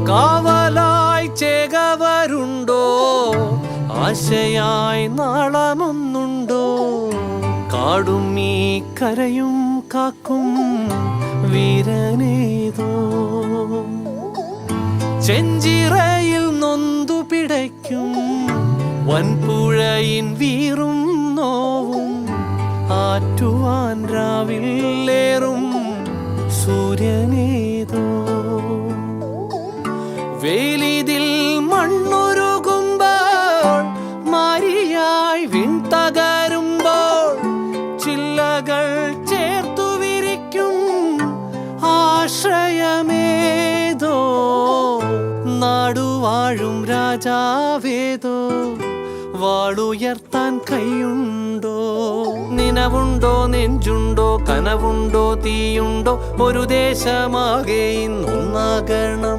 കാവലായി ചേകവരുണ്ടോ, ആശയായി നാളമൊന്നുണ്ടോ? കാടും ഈ കരയും കാക്കും വീരനേതോ. ചെഞ്ചിറയിൽ നൊന്തു പിടയ്ക്കും വൻപുഴയിൻ വീറും നോവും, ആറ്റുവാൻ രാവിലേറും സൂര്യനേതോ. വേലിതിൽ മണ്ണുരുകുമ്പോൾ, മാരിയായി വിൺതകരുമ്പോൾ, ചില്ലകൾ ചേർത്തു വിരിക്കും ആശ്രയമേതോ. നാടുവാഴും രാജാവേതോ, വാളുയർത്താൻ കൈയുണ്ടോ? നിനവുണ്ടോ, നെഞ്ചുണ്ടോ, കനവുണ്ടോ, തീയുണ്ടോ? ഒരു ദേശമാകെ ഇന്നൊന്നാകണം.